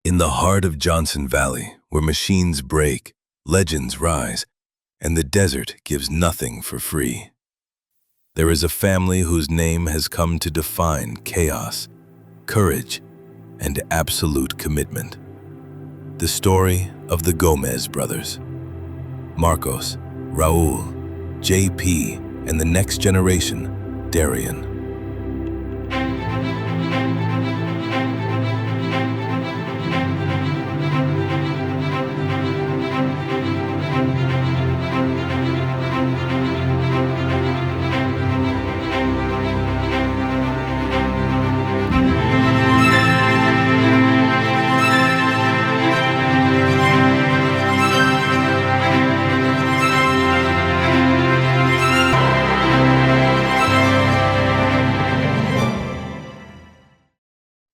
In the heart of Johnson Valley, where machines break, legends rise, and the desert gives nothing for free, there is a family whose name has come to define chaos, courage, and absolute commitment. The story of the Gomez brothers. Marcos, Raul, JP, and the next generation, Darian.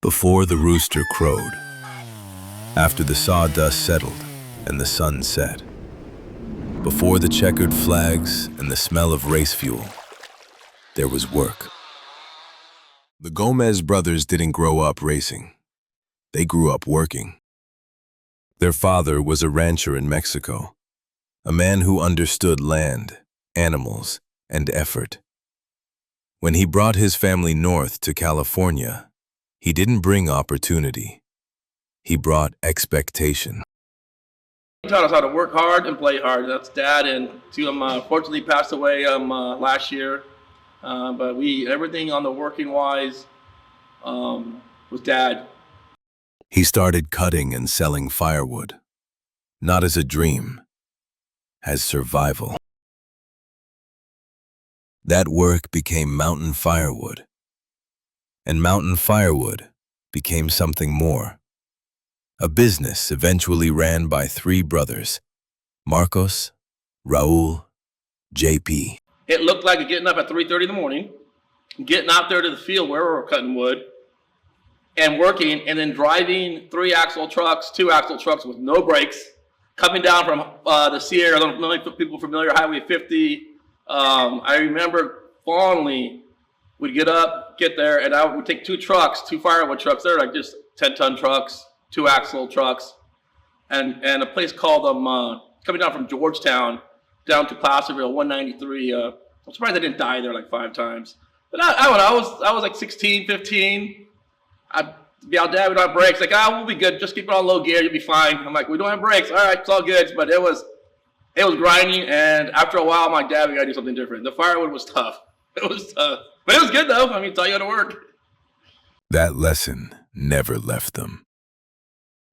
Before the rooster crowed, after the sawdust settled and the sun set, before the checkered flags and the smell of race fuel, there was work. The Gomez brothers didn't grow up racing. They grew up working. Their father was a rancher in Mexico, a man who understood land, animals, and effort. When he brought his family north to California, he didn't bring opportunity. He brought expectation. He taught us how to work hard and play hard. That's Dad, and two of them fortunately passed away last year. But everything on the working wise was Dad. He started cutting and selling firewood, not as a dream, as survival. That work became mountain firewood. And mountain firewood became something more. A business eventually ran by three brothers, Marcos, Raul, JP. It looked like getting up at 3:30 in the morning, getting out there to the field where we were cutting wood, and working, and then driving 3-axle trucks, 2-axle trucks with no brakes, coming down from the Sierra. I don't know if people are familiar, Highway 50. I remember fondly, we'd get up, get there, and I would take 2 trucks, 2 firewood trucks. They're like just 10-ton trucks, 2-axle trucks, and a place called coming down from Georgetown down to Placerville, 193. I'm surprised I didn't die there like 5 times. But I was like 16, 15. I'd be out there, we don't have brakes. Like, we'll be good. Just keep it on low gear, you'll be fine. I'm like, we don't have brakes. All right, it's all good. But it was grinding, and after a while, I'm like, Dad, we gotta do something different. The firewood was tough. It was tough. But it was good, though. I mean, taught you how to work. That lesson never left them.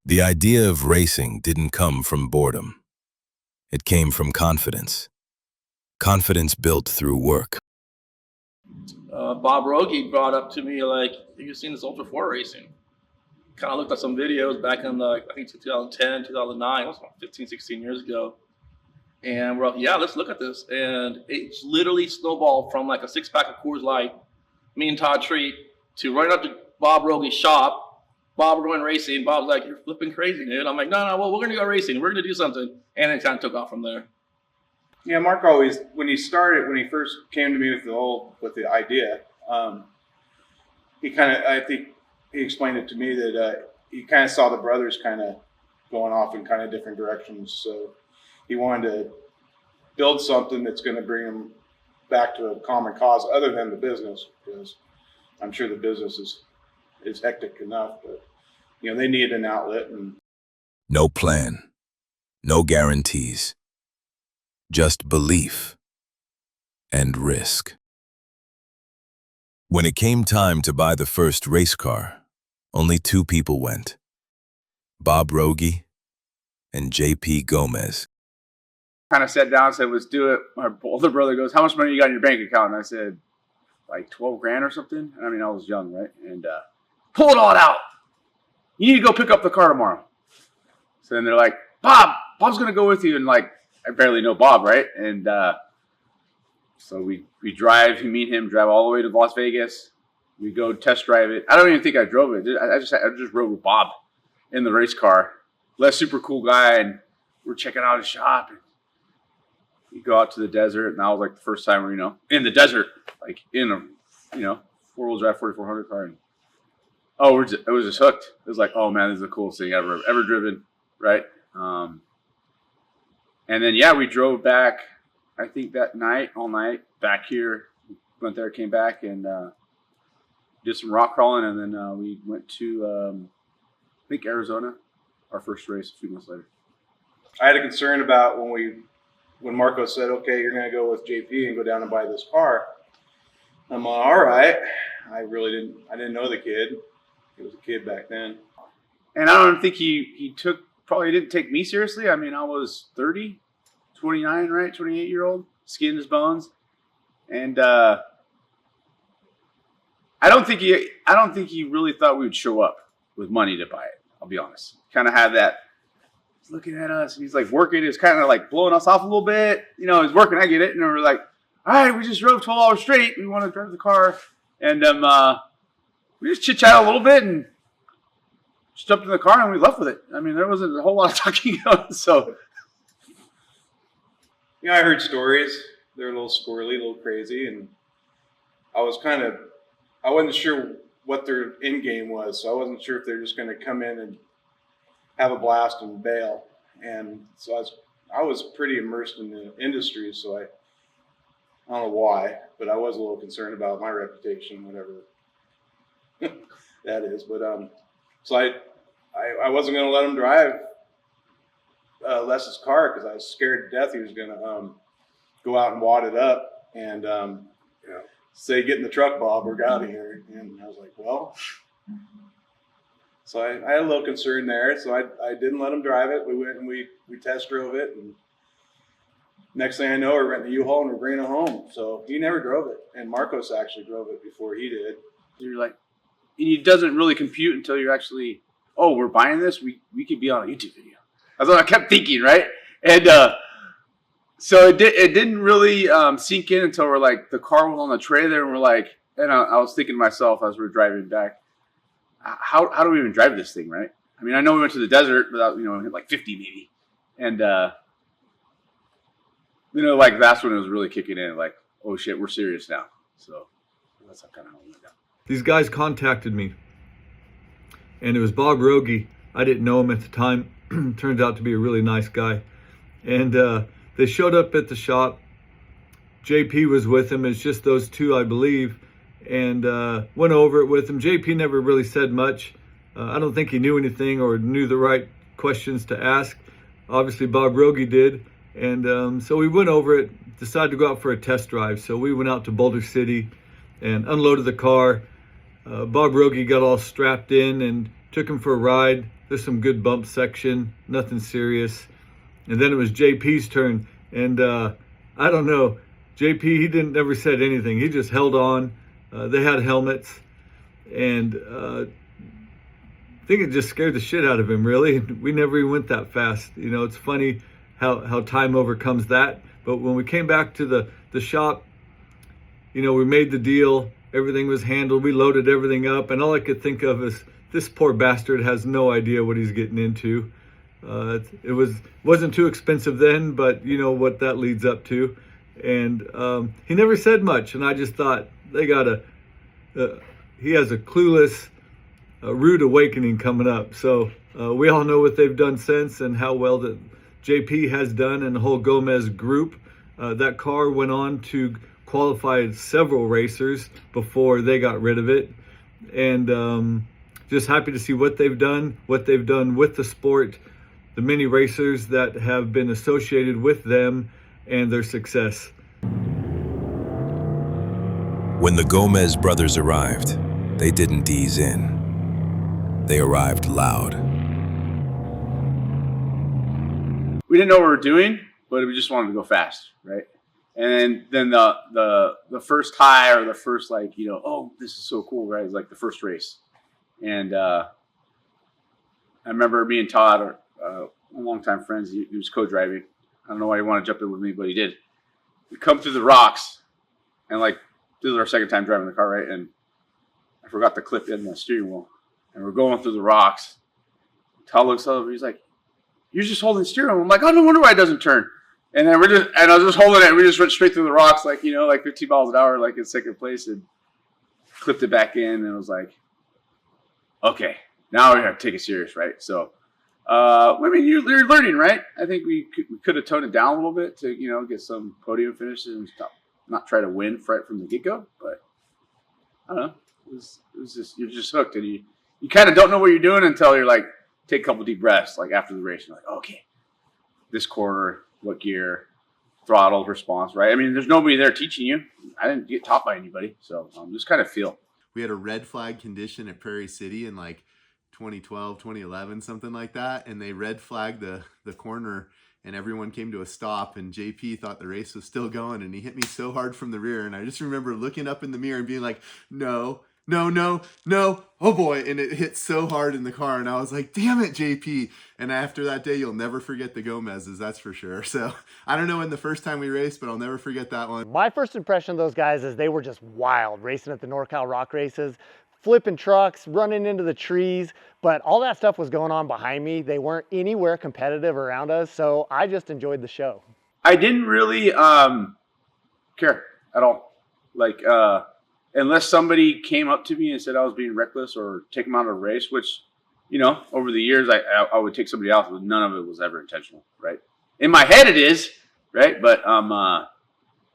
The idea of racing didn't come from boredom. It came from confidence. Confidence built through work. Bob Rogie brought up to me, like, you've seen this Ultra 4 racing. Kind of looked at some videos back in, I think, 2010, 2009. It was about 15, 16 years ago. And we're like, yeah, let's look at this. And it's literally snowballed from like a 6-pack of Coors Light, me and Todd Treat, to running up to Bob Rogie's shop. Bob, we're going racing. Bob's like, you're flipping crazy, dude. I'm like, no, well, we're going to go racing. We're going to do something. And it kind of took off from there. Yeah, Mark always, when he first came to me with the idea, I think he explained it to me that he kind of saw the brothers kind of going off in kind of different directions. So he wanted to build something that's going to bring him back to a common cause other than the business, because I'm sure the business is hectic enough, but they need an outlet. And no plan, no guarantees, just belief and risk. When it came time to buy the first race car, only 2 people went, Bob Rogie and JP Gomez. Kind of sat down and said, let's do it. My older brother goes, how much money you got in your bank account? And I said, like 12 grand or something. I mean, I was young, right? And pull it all out. You need to go pick up the car tomorrow. So then they're like, Bob's going to go with you. And like, I barely know Bob, right? And so we meet him, drive all the way to Las Vegas. We go test drive it. I don't even think I drove it. I just rode with Bob in the race car. Les, super cool guy. And we're checking out his shop. And you go out to the desert, and that was like the first time we're, in the desert, like in a, 4-wheel drive 4400 car. And Oh, it was just hooked. It was like, oh man, this is the coolest thing I've ever driven, right? And then yeah, we drove back. I think that night, all night, back here. Went there, came back, and did some rock crawling, and then we went to I think Arizona, our first race a few months later. I had a concern about when Marco said, "Okay, you're going to go with JP and go down and buy this car." I'm like, all right. I didn't know the kid. He was a kid back then. And I don't think he probably didn't take me seriously. I mean, I was 30, 29, right? 28-year-old, skin in his bones. And I don't think he really thought we would show up with money to buy it. I'll be honest. Kind of had that. He's looking at us, and he's like working. It's kind of like blowing us off a little bit. You know, he's working. I get it. And we're like, all right, we just drove 12 hours straight. We want to drive the car. And we just chit-chat a little bit and just jumped in the car and we left with it. I mean, there wasn't a whole lot of talking going. So, you know, I heard stories. They're a little squirrely, a little crazy. And I wasn't sure what their end game was. So I wasn't sure if they're just going to come in and have a blast and bail. And so I was pretty immersed in the industry. So I don't know why, but I was a little concerned about my reputation, whatever that is. But so I wasn't going to let him drive Les's car because I was scared to death he was going to go out and wad it up and say, "Get in the truck, Bob, we're out of here." And I was like, well. So I had a little concern there. So I didn't let him drive it. We went and we test drove it, and next thing I know, we're renting a U-Haul and we're bringing it home. So he never drove it. And Marcos actually drove it before he did. you're like, and it doesn't really compute until you're actually, oh, we're buying this. We could be on a YouTube video. That's what I kept thinking, right? And so it didn't really sink in until we're like, the car was on the trailer, and we're like, and I was thinking to myself as we were driving back, how do we even drive this thing, right? I mean, I know we went to the desert without, like 50 maybe. And, like that's when it was really kicking in, like, oh shit, we're serious now. So that's kind of how it went down. These guys contacted me, and it was Bob Rogie. I didn't know him at the time. Turns out to be a really nice guy. And they showed up at the shop. JP was with him. It's just those two, I believe. And went over it with him. JP never really said much. I don't think he knew anything or knew the right questions to ask. Obviously, Bob Rogie did. And so we went over it, decided to go out for a test drive. So we went out to Boulder City and unloaded the car. Bob Rogie got all strapped in and took him for a ride. There's some good bump section, nothing serious. And then it was JP's turn. And I don't know, JP, he never said anything. He just held on. They had helmets. And I think it just scared the shit out of him, really. We never even went that fast. It's funny how time overcomes that. But when we came back to the shop, we made the deal. Everything was handled. We loaded everything up. And all I could think of is, this poor bastard has no idea what he's getting into. It wasn't too expensive then, but you know what that leads up to. And he never said much. And I just thought, he has a clueless, rude awakening coming up. So we all know what they've done since and how well that JP has done and the whole Gomez group. That car went on to qualify several racers before they got rid of it. And just happy to see what they've done with the sport, the many racers that have been associated with them and their success. When the Gomez brothers arrived, they didn't ease in. They arrived loud. We didn't know what we were doing, but we just wanted to go fast, right? And then the first high, or the first oh, this is so cool, right? It's like the first race. And I remember me and Todd, longtime friends, he was co-driving. I don't know why he wanted to jump in with me, but he did. We come through the rocks, and this is our second time driving the car, right? And I forgot the clip in the steering wheel. And we're going through the rocks. Todd looks over, he's like, "You're just holding the steering wheel." I'm like, "Oh, no wonder why it doesn't turn." And then I was just holding it, and we just went straight through the rocks, like 15 miles an hour, like in second place, and clipped it back in, and it was like, okay, now we have to take it serious, right? So, I mean, you're learning, right? I think we could have toned it down a little bit to, you know, get some podium finishes and stuff. Not try to win right from the get-go, but I don't know. It was just, you're just hooked, and you kind of don't know what you're doing until you're like, take a couple deep breaths, like after the race. You're like, okay, this corner, what gear, throttle response, right? I mean, there's nobody there teaching you. I didn't get taught by anybody, so just kind of feel. We had a red flag condition at Prairie City in like 2012, 2011, something like that. And they red flagged the corner and everyone came to a stop, and JP thought the race was still going, and he hit me so hard from the rear. And I just remember looking up in the mirror and being like, no, oh boy. And it hit so hard in the car. And I was like, damn it, JP. And after that day, you'll never forget the Gomez's, that's for sure. So I don't know when the first time we raced, but I'll never forget that one. My first impression of those guys is they were just wild racing at the NorCal Rock races, flipping trucks, running into the trees, but all that stuff was going on behind me. They weren't anywhere competitive around us, so I just enjoyed the show. I didn't really care at all. Like, unless somebody came up to me and said I was being reckless or take them out of a race, which, you know, over the years I would take somebody else, but none of it was ever intentional, right? In my head it is, right? But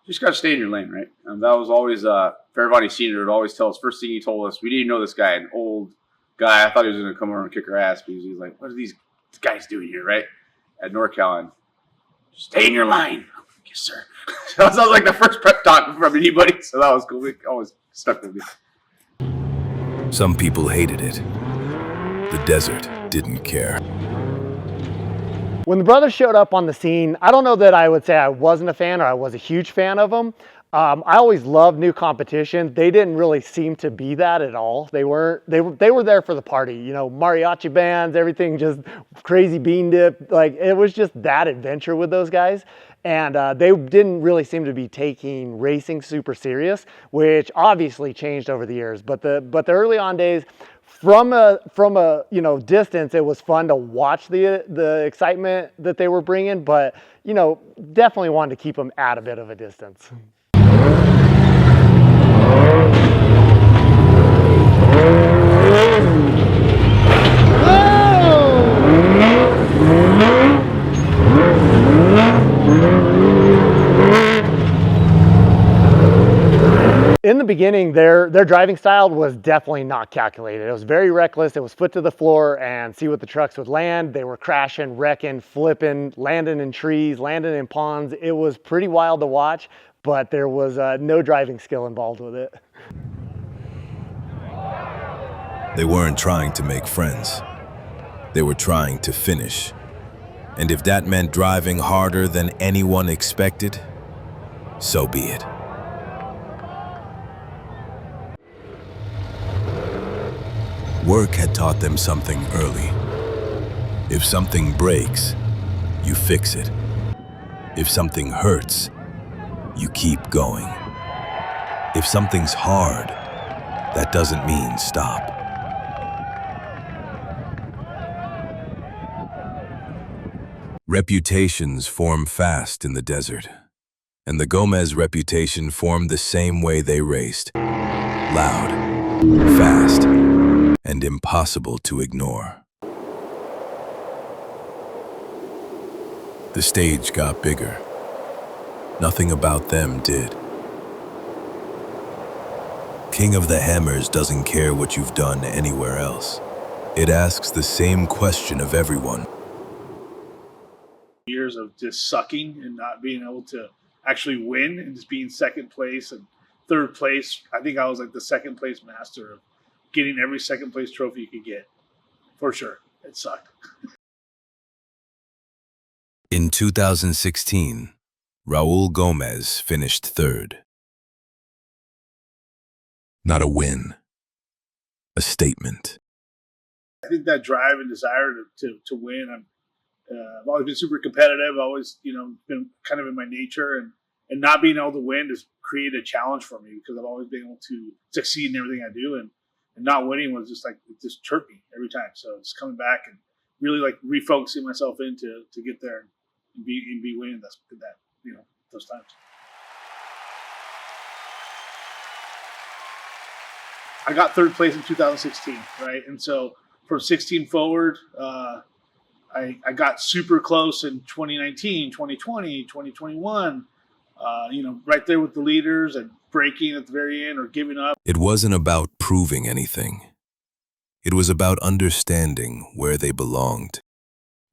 just got to stay in your lane, right? And that was always, Fairvani Senior would always tell us, first thing he told us, we didn't know this guy, an old guy. I thought he was going to come over and kick our ass because he's like, what are these guys doing here, right? At NorCal, and stay in your line. Yes, sir. So that was like the first prep talk from anybody, so that was cool. It always stuck with me. Some people hated it. The desert didn't care. When the brothers showed up on the scene, I don't know that I would say I wasn't a fan or I was a huge fan of them. I always loved new competition. They didn't really seem to be that at all. They were there for the party, you know, mariachi bands, everything, just crazy bean dip. Like, it was just that adventure with those guys. And they didn't really seem to be taking racing super serious, which obviously changed over the years. But the early on days, from a you know, distance, it was fun to watch the excitement that they were bringing. But, you know, definitely wanted to keep them at a bit of a distance. In the beginning, their driving style was definitely not calculated. It was very reckless. It was foot to the floor and see what the trucks would land. They were crashing, wrecking, flipping, landing in trees, landing in ponds. It was pretty wild to watch, but there was no driving skill involved with it. They weren't trying to make friends. They were trying to finish. And if that meant driving harder than anyone expected, so be it. Work had taught them something early. If something breaks, you fix it. If something hurts, you keep going. If something's hard, that doesn't mean stop. Reputations form fast in the desert, and the Gomez reputation formed the same way they raced. Loud, fast, and impossible to ignore. The stage got bigger. Nothing about them did. King of the Hammers doesn't care what you've done anywhere else. It asks the same question of everyone. Years of just sucking and not being able to actually win and just being second place and third place. I think I was like the second place master of getting every second place trophy you could get. For sure. It sucked. In 2016, Raul Gomez finished third. Not a win, a statement. I think that drive and desire to win, I've always been super competitive. Always, you know, been kind of in my nature, and not being able to win has created a challenge for me because I've always been able to succeed in everything I do, and not winning was just like, it just hurt me every time. So just coming back and really like refocusing myself in to get there and be winning that, you know, those times. I got third place in 2016, right? And so from 16 forward, I got super close in 2019, 2020, 2021, right there with the leaders and breaking at the very end or giving up. It wasn't about proving anything. It was about understanding where they belonged.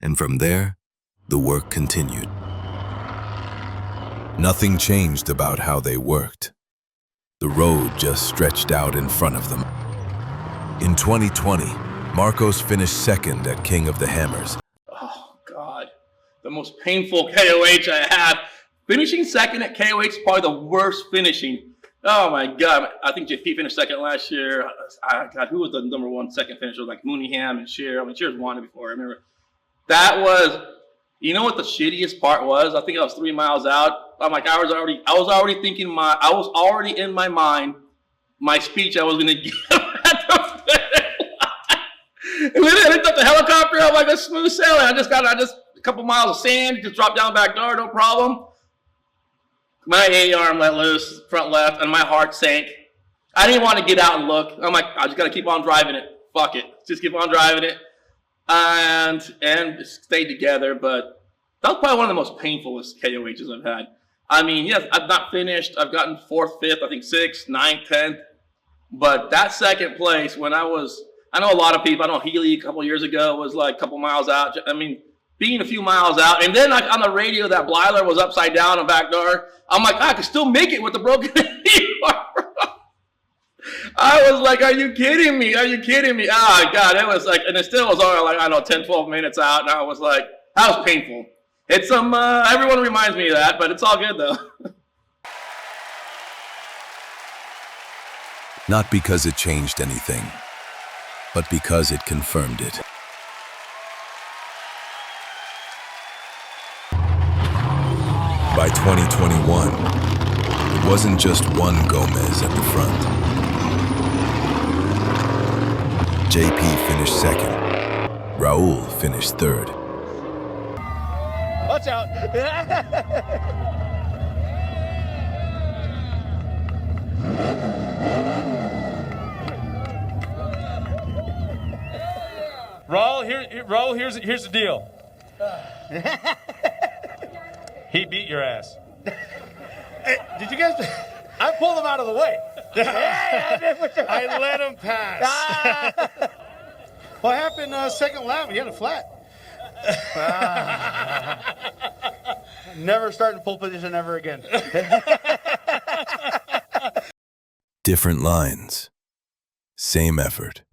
And from there, the work continued. Nothing changed about how they worked. The road just stretched out in front of them. In 2020, Marcos finished second at King of the Hammers. Oh, God. The most painful KOH I had. Finishing second at KOH is probably the worst finishing. Oh, my God. I think JP finished second last year. God, who was the number one second finisher? Like Mooneyham and Shear. I mean, Shear's won it before. I remember. That was, you know what the shittiest part was? I think I was 3 miles out. I'm like, I was already thinking I was already in my mind, my speech I was going to give at the finish line. And then I picked up the helicopter. I'm like, a smooth sailing. I just a couple miles of sand, just dropped down back door, no problem. My A arm let loose, front left, and my heart sank. I didn't want to get out and look. I'm like, I just got to keep on driving it. Fuck it. Just keep on driving it. And stayed together, but that was probably one of the most painfulest KOHs I've had. I mean, yes, I've not finished. I've gotten 4th, 5th, I think 6th, 9th, 10th. But that second place, I know a lot of people, I know Healy a couple years ago was like a couple miles out. I mean, being a few miles out. And then like on the radio, that Blyler was upside down on back door. I'm like, I could still make it with the broken knee. I was like, are you kidding me? Are you kidding me? Oh, God, it was like, and it still was only like, I don't know, 10, 12 minutes out. And I was like, that was painful. It's everyone reminds me of that, but it's all good though. Not because it changed anything, but because it confirmed it. By 2021, it wasn't just one Gomez at the front. JP finished second. Raul finished third. Watch out. Raul, here's the deal. He beat your ass. Hey, did you guys? I pulled him out of the way. I let him pass. What happened second lap? He had a flat. Never start in pole position ever again. Different lines, same effort.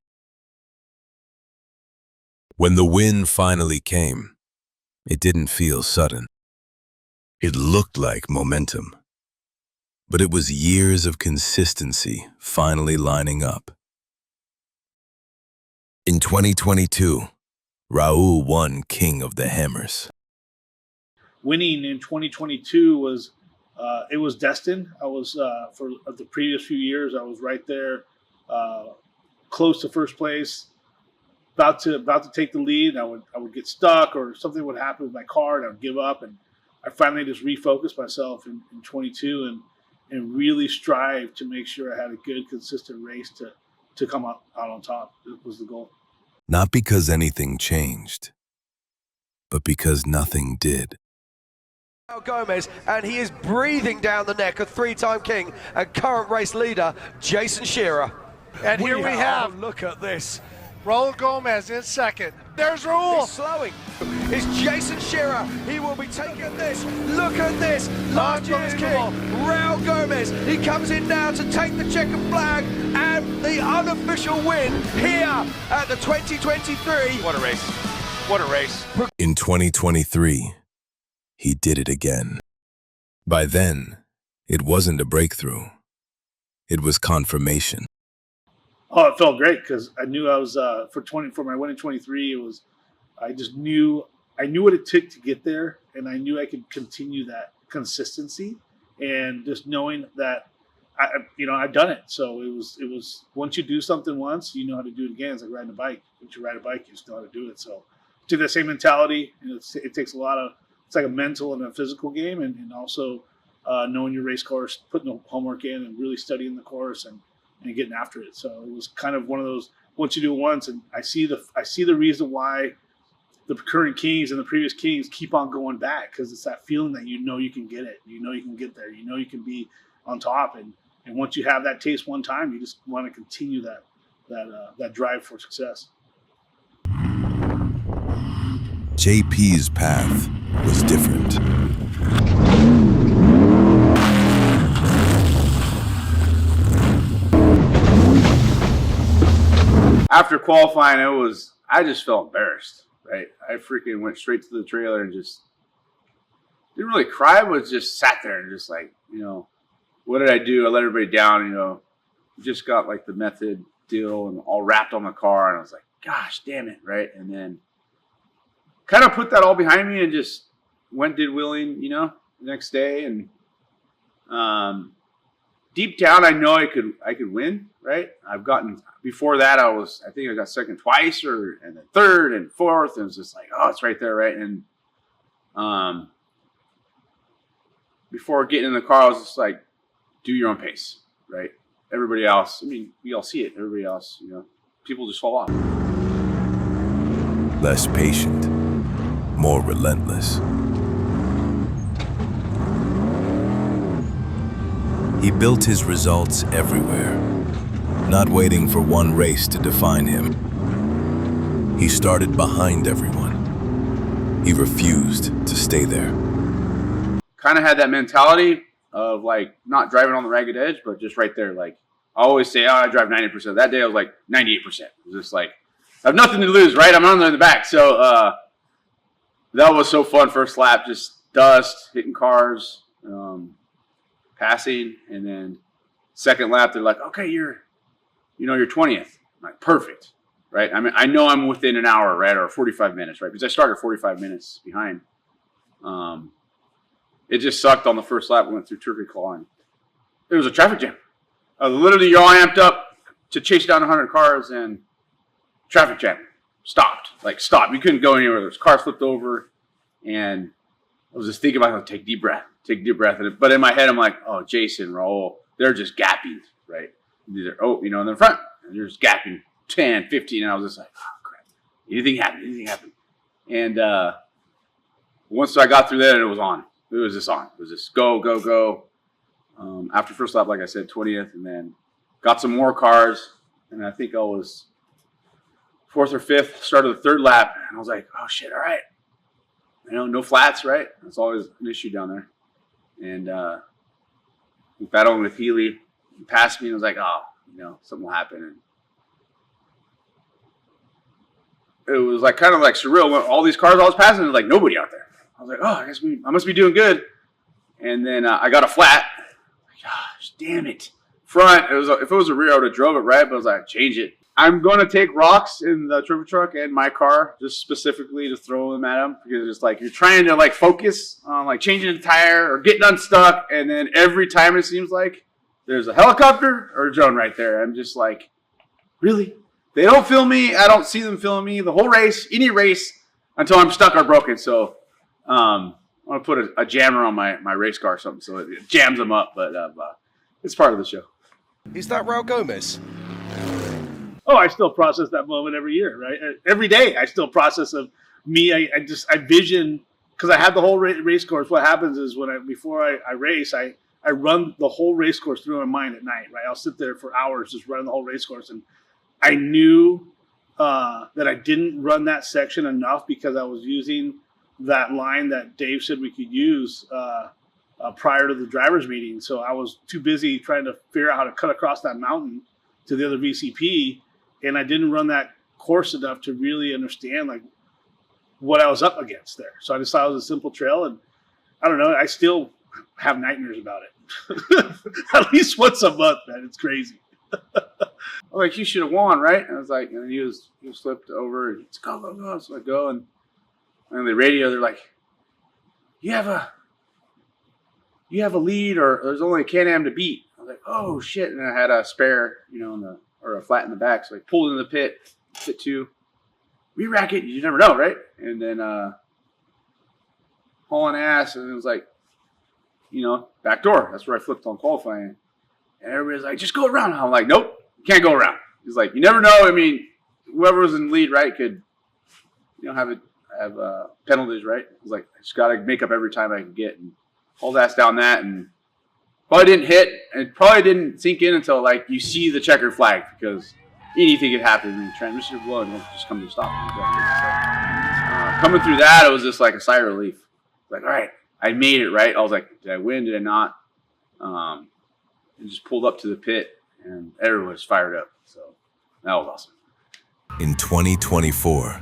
When the win finally came, it didn't feel sudden. It looked like momentum, but it was years of consistency finally lining up. In 2022, Raul won King of the Hammers. Winning in 2022 was it was destined. I was for the previous few years I was right there, close to first place, about to take the lead. I would get stuck or something would happen with my car and I would give up, and I finally just refocused myself in 22 and really strive to make sure I had a good consistent race to come out on top. It was the goal. Not because anything changed, but because nothing did. Gomez, and he is breathing down the neck of three-time king and current race leader Jason Shearer. And here we have. Look at this. Raul Gomez in second. There's Raul. He's slowing. It's Jason Shearer. He will be taking this. Look at this. Last year's king, Raul Gomez. He comes in now to take the checkered flag and the unofficial win here at the 2023. What a race. What a race. In 2023, he did it again. By then, it wasn't a breakthrough. It was confirmation. Oh, it felt great because I knew I was for my win in 23. I knew what it took to get there, and I knew I could continue that consistency, and just knowing that I've done it. So it was once you do something once, you know how to do it again. It's like riding a bike. Once you ride a bike, you just know how to do it. So to that same mentality, it takes a lot of. It's like a mental and a physical game, and also knowing your race course, putting the homework in, and really studying the course, and and getting after it. So it was kind of one of those, once you do it once, and I see the reason why the current kings and the previous kings keep on going back, because it's that feeling that you can get it, you can get there, you can be on top, and once you have that taste one time, you just want to continue that drive for success. JP's path was different. After qualifying, I just felt embarrassed, right? I freaking went straight to the trailer and just didn't really cry, but just sat there and just like, what did I do? I let everybody down, just got like the method deal and all wrapped on the car, and I was like, gosh, damn it, right? And then kind of put that all behind me and just did wheeling, the next day. And deep down, I know I could win, right? Before that, I think I got second twice, and then third and fourth, and it's just like, oh, it's right there, right? And before getting in the car, I was just like, do your own pace, right? Everybody else, we all see it. Everybody else, people just fall off. Less patient, more relentless. He built his results everywhere, not waiting for one race to define him. He started behind everyone. He refused to stay there. Kind of had that mentality of like not driving on the ragged edge, but just right there. Like I always say, I drive 90%. That day I was like 98%. It was just like, I have nothing to lose, right? I'm on the back. So that was so fun. First lap, just dust, hitting cars, passing. And then second lap, they're like, okay, you're 20th. I'm like, perfect, right? I know I'm within an hour, right? Or 45 minutes, right? Because I started 45 minutes behind. It just sucked on the first lap. We went through Turkey Claw, and it was a traffic jam. Literally, you're all amped up to chase down 100 cars, and traffic jam. Stopped. You couldn't go anywhere. There's cars flipped over, and I was just thinking about, take a deep breath. But in my head, I'm like, oh, Jason, Raul, they're just gapping, right? In the front, and they're just gapping 10, 15, and I was just like, oh, crap. Anything happened. And once I got through that, it was on. It was just on. It was just go. After first lap, like I said, 20th, and then got some more cars, and I think I was fourth or fifth, started the third lap, and I was like, oh, shit, all right. No flats, right? That's always an issue down there. And battling with Healy, he passed me, and I was like, oh, something will happen. And it was like kind of like surreal. When all these cars I was passing, there's like nobody out there. I was like, oh, I guess I must be doing good. And then I got a flat. Gosh, damn it. Front, if it was a rear, I would have drove it right, but I was like, change it. I'm going to take rocks in the trophy truck and my car, just specifically to throw them at them, because it's like you're trying to like focus on like changing the tire or getting unstuck, and then every time it seems like there's a helicopter or a drone right there. I'm just like, really? They don't film me. I don't see them filming me the whole race, any race, until I'm stuck or broken. So I'm going to put a jammer on my race car or something so it jams them up, but it's part of the show. Is that Raul Gomez? Oh, I still process that moment every year, right? Every day I still process of me. I vision, because I have the whole race course. What happens is before I race, I run the whole race course through my mind at night, right? I'll sit there for hours just running the whole race course. And I knew that I didn't run that section enough because I was using that line that Dave said we could use prior to the driver's meeting. So I was too busy trying to figure out how to cut across that mountain to the other VCP, and I didn't run that course enough to really understand like what I was up against there. So I decided it was a simple trail, and I don't know, I still have nightmares about it. At least once a month, man. It's crazy. Like, you should have won, right? And I was like, and he was flipped over, and it's go. So I go, and on the radio, they're like, you have a lead, or there's only a Can-Am to beat. I was like, oh shit. And I had a spare, or a flat in the back. So I pulled in the pit 2, re-rack it. You never know, right? And then hauling ass, and it was like, back door. That's where I flipped on qualifying. And everybody's like, just go around. I'm like, nope, you can't go around. He's like, you never know. I mean, whoever was in the lead, right, could, have penalties, right? He's like, I just got to make up every time I can get, and hauled ass down that, and probably didn't hit, and it probably didn't sink in until like you see the checkered flag, because anything could happen. I mean, transmission of blood won't just come to a stop. Coming through that, it was just like a sigh of relief. Like, all right, I made it, right? I was like, did I win? Did I not? And just pulled up to the pit, and everyone was fired up. So that was awesome. In 2024,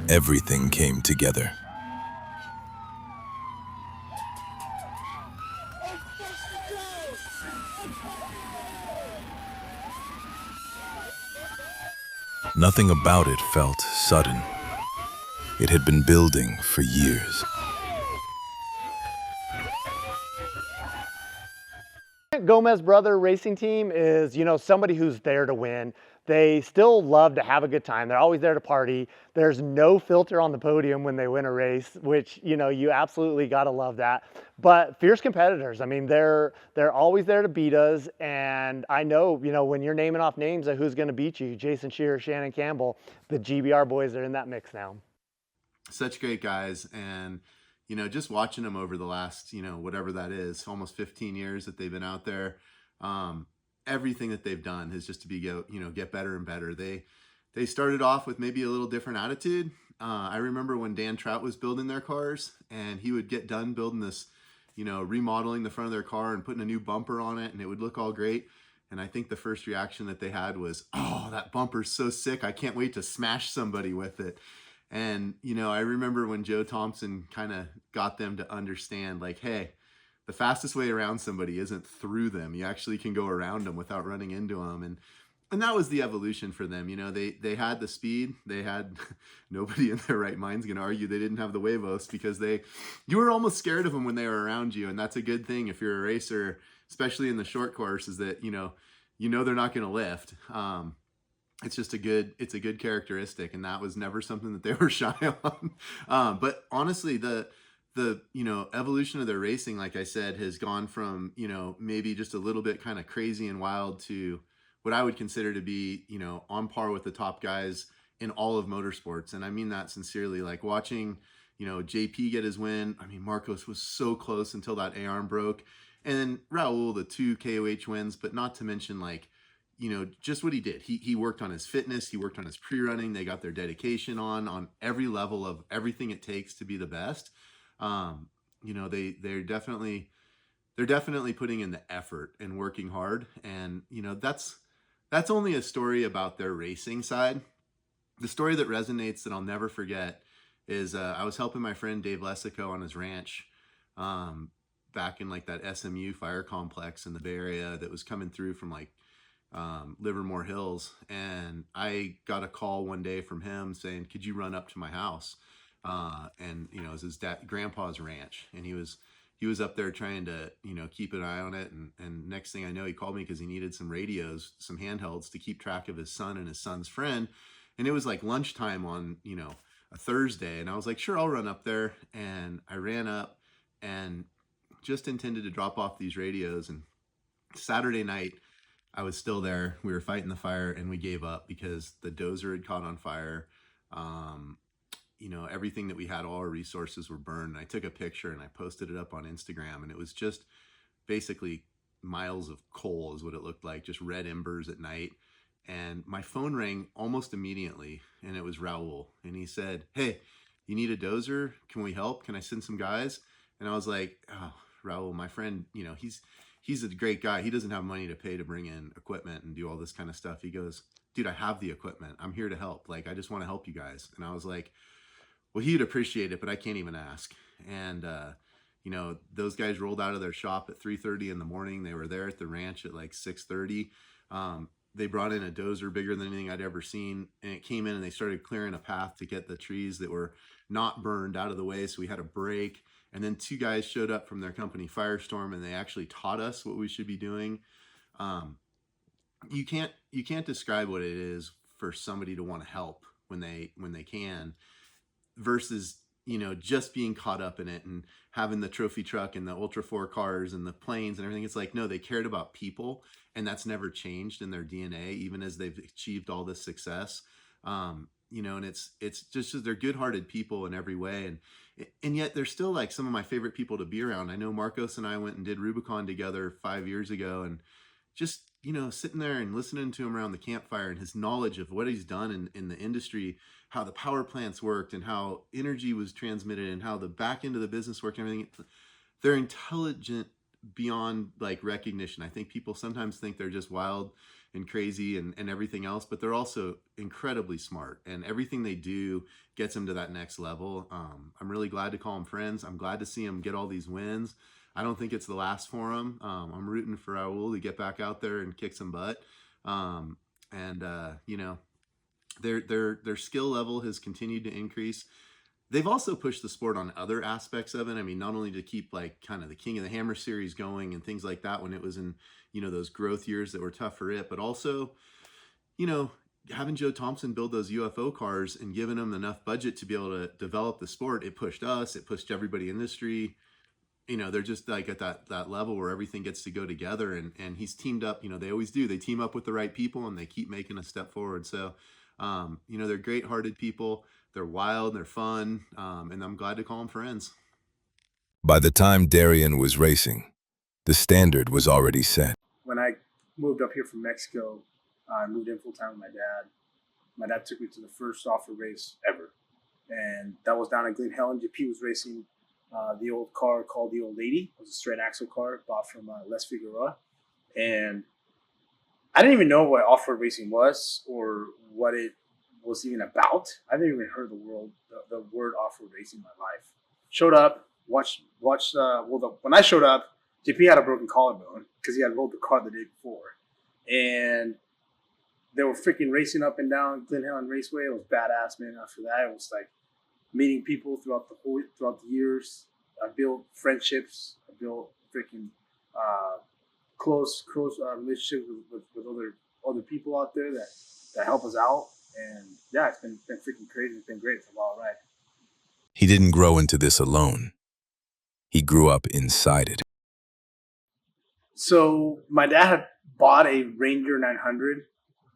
everything came together. Nothing about it felt sudden. It had been building for years. Gomez brother racing team is, somebody who's there to win. They still love to have a good time. They're always there to party. There's no filter on the podium when they win a race, which, you absolutely got to love that. But fierce competitors, I mean, they're always there to beat us. And I know, when you're naming off names of who's going to beat you, Jason Shearer, Shannon Campbell, the GBR boys are in that mix now. Such great guys. And, just watching them over the last, whatever that is, almost 15 years that they've been out there, everything that they've done is just to be, get better and better. They started off with maybe a little different attitude. I remember when Dan Trout was building their cars, and he would get done building this, remodeling the front of their car and putting a new bumper on it, and it would look all great. And I think the first reaction that they had was, oh, that bumper's so sick. I can't wait to smash somebody with it. And, I remember when Joe Thompson kind of got them to understand, like, hey, the fastest way around somebody isn't through them. You actually can go around them without running into them. And that was the evolution for them. They had the speed. They had nobody in their right mind's going to argue they didn't have the huevos, because you were almost scared of them when they were around you. And that's a good thing if you're a racer, especially in the short course, is that, they're not going to lift. It's just a good characteristic, and that was never something that they were shy on. But honestly, the evolution of their racing, like I said, has gone from, maybe just a little bit kind of crazy and wild to what I would consider to be, on par with the top guys in all of motorsports. And I mean that sincerely. Like watching, JP get his win. I mean, Marcos was so close until that A-arm broke. And then Raul, the 2 KOH wins, but not to mention just what he did. He worked on his fitness. He worked on his pre-running. They got their dedication on every level of everything it takes to be the best. They're definitely putting in the effort and working hard. And, that's only a story about their racing side. The story that resonates that I'll never forget is I was helping my friend Dave Lessico on his ranch back in like that SMU fire complex in the Bay Area that was coming through from Livermore Hills. And I got a call one day from him saying, could you run up to my house? And it was his grandpa's ranch, and he was up there trying to keep an eye on it, and next thing I know, he called me because he needed some radios, some handhelds to keep track of his son and his son's friend. And it was like lunchtime on a Thursday, and I was like, sure, I'll run up there. And I ran up and just intended to drop off these radios. And Saturday night I was still there. We were fighting the fire, and we gave up because the dozer had caught on fire. Everything that we had, all our resources were burned. And I took a picture and I posted it up on Instagram, and it was just basically miles of coal is what it looked like, just red embers at night. And my phone rang almost immediately, and it was Raul. And he said, hey, you need a dozer? Can we help? Can I send some guys? And I was like, oh, Raul, my friend, he's a great guy. He doesn't have money to pay to bring in equipment and do all this kind of stuff. He goes, dude, I have the equipment. I'm here to help. Like, I just want to help you guys. And I was like, well, he'd appreciate it, but I can't even ask. And, those guys rolled out of their shop at 3:30 in the morning. They were there at the ranch at like 6:30. They brought in a dozer bigger than anything I'd ever seen. And it came in and they started clearing a path to get the trees that were not burned out of the way. So we had a break. And then 2 guys showed up from their company, Firestorm, and they actually taught us what we should be doing. You can't describe what it is for somebody to want to help when they can, versus just being caught up in it and having the trophy truck and the Ultra 4 cars and the planes and everything. It's like, no, they cared about people, and that's never changed in their DNA, even as they've achieved all this success. And it's just they're good-hearted people in every way. And yet they're still like some of my favorite people to be around. I know Marcos and I went and did Rubicon together 5 years ago, and just, sitting there and listening to him around the campfire and his knowledge of what he's done in the industry, how the power plants worked and how energy was transmitted and how the back end of the business worked and everything. They're intelligent beyond like recognition. I think people sometimes think they're just wild and crazy and everything else, but they're also incredibly smart, and everything they do gets them to that next level. I'm really glad to call them friends. I'm glad to see them get all these wins. I don't think it's the last for them. I'm rooting for Raul to get back out there and kick some butt. Their skill level has continued to increase. They've also pushed the sport on other aspects of it. I mean, not only to keep like kind of the King of the Hammer series going and things like that when it was in, those growth years that were tough for it, but also, having Joe Thompson build those UFO cars and giving them enough budget to be able to develop the sport, it pushed us, it pushed everybody in the industry. They're just like at that level where everything gets to go together, and he's teamed up, they always do. They team up with the right people and they keep making a step forward. So, they're great-hearted people. They're wild, they're fun, and I'm glad to call them friends. By the time Darian was racing, the standard was already set. When I moved up here from Mexico, I moved in full-time with my dad. My dad took me to the first off-road race ever, and that was down in Glen Helen. JP was racing the old car called the Old Lady. It was a straight axle car bought from Les Figueroa, and I didn't even know what off-road racing was or what it was even about. I didn't even heard the word off-road racing in my life. Showed up, watched. When I showed up, JP had a broken collarbone because he had rolled the car the day before, and they were freaking racing up and down Glen Helen Raceway. It was badass, man. After that, it was like meeting people throughout the years. I built friendships. I built freaking close relationships with other people out there that help us out. And yeah, it's been freaking crazy. It's been great. It's a wild ride. He didn't grow into this alone. He grew up inside it. So my dad had bought a Ranger 900.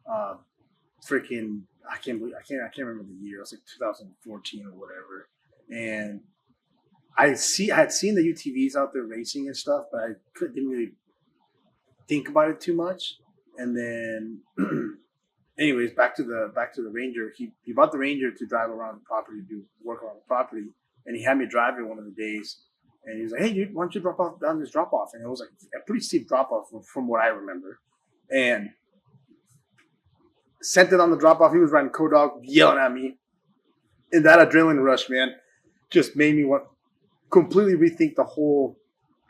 I can't remember the year. It was like 2014 or whatever. And I had seen the UTVs out there racing and stuff, but I didn't really think about it too much. And then, anyways, back to the Ranger. He bought the Ranger to drive around the property, do work around the property, and he had me drive it one of the days. And he was like, "Hey, dude, why don't you drop off down this drop off?" And it was like a pretty steep drop off from what I remember. And sent it on the drop off. He was riding Kodog, yelling at me, and that adrenaline rush, man, just made me want completely rethink the whole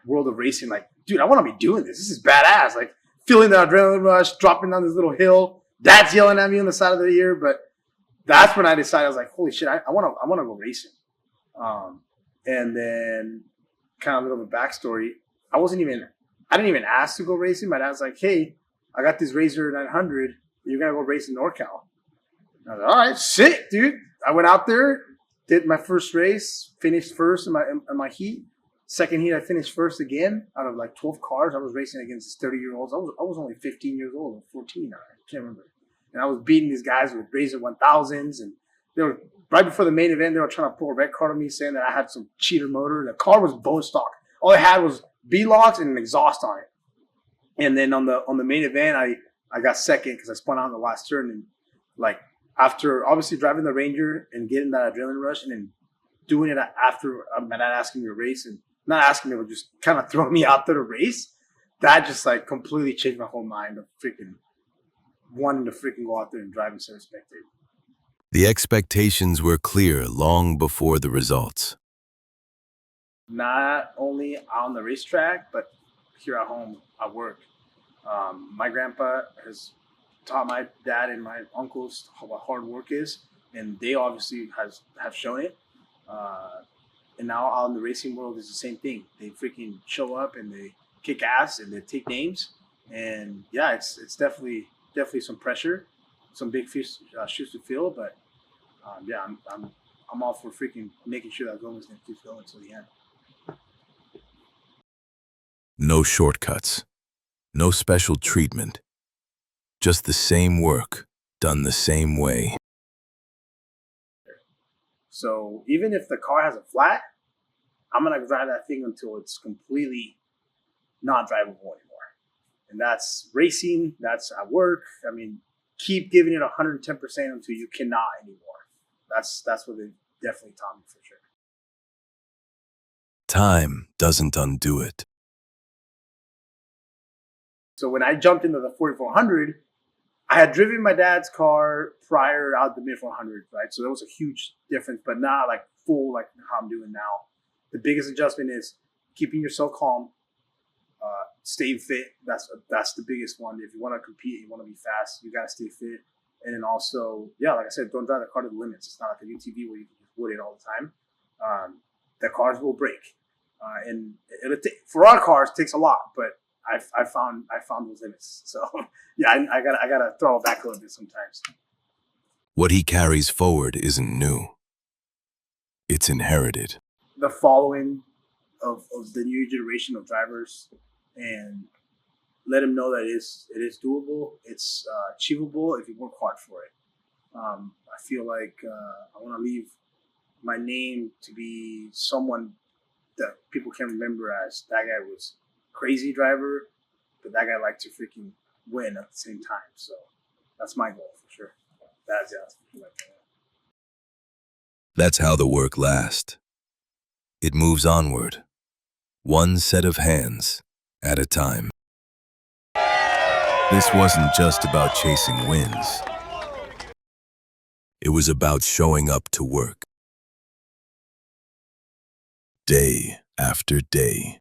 world of racing. Like, dude, I want to be doing this. This is badass. Like, feeling the adrenaline rush, dropping down this little hill. Dad's yelling at me on the side of the ear, but that's when I decided. I was like, holy shit, I want to go racing. And then, kind of a little bit of a backstory. I didn't even ask to go racing. My dad's like, hey, I got this Razor 900. You're going to go race in NorCal. And I was like, all right, sick, dude. I went out there, did my first race, finished first in my heat. Second heat, I finished first again out of like 12 cars. I was racing against 30-year-olds. I was only 15 years old or 14. I can't remember. And I was beating these guys with Razor 1000s. And they were right before the main event, they were trying to pull a red card on me, saying that I had some cheater motor. The car was bone stock. All I had was B-locks and an exhaust on it. And then on the main event, I got second because I spun out in the last turn. And like after obviously driving the Ranger and getting that adrenaline rush and then doing it after my dad asking me to race and not asking me, but just kind of throwing me out there to race, that just like completely changed my whole mind of freaking wanting to freaking go out there and drive instead of spectate. The expectations were clear long before the results. Not only on the racetrack, but here at home at work. My grandpa has taught my dad and my uncles what hard work is, and they obviously have shown it. And now out in the racing world is the same thing. They freaking show up and they kick ass and they take names. And yeah, it's definitely some pressure, some big shoes to fill. But yeah, I'm all for freaking making sure that Gomez can keep going until the end. No shortcuts, no special treatment, just the same work done the same way. So even if the car has a flat, I'm gonna drive that thing until it's completely not drivable anymore. And that's racing, that's at work. I mean, keep giving it 110% until you cannot anymore. That's what they definitely taught me for sure. Time doesn't undo it. So when I jumped into the 4400, I had driven my dad's car prior out the mid 400, right? So that was a huge difference, but not like full like how I'm doing now. The biggest adjustment is keeping yourself calm, staying fit. That's the biggest one. If you want to compete, you want to be fast, you got to stay fit. And then also, yeah, like I said, don't drive the car to the limits. It's not like a UTV where you can just wood it all the time. The cars will break, and for our cars it takes a lot, but I found those limits. So yeah, I gotta throttle back a little bit sometimes. What he carries forward isn't new. It's inherited. The following of the new generation of drivers, and let them know that it is doable. It's achievable if you work hard for it. I feel like I want to leave my name to be someone that people can remember as that guy was crazy driver, but that guy liked to freaking win at the same time. So that's my goal for sure. That's That's how the work lasts. It moves onward, one set of hands at a time. This wasn't just about chasing wins. It was about showing up to work. Day after day.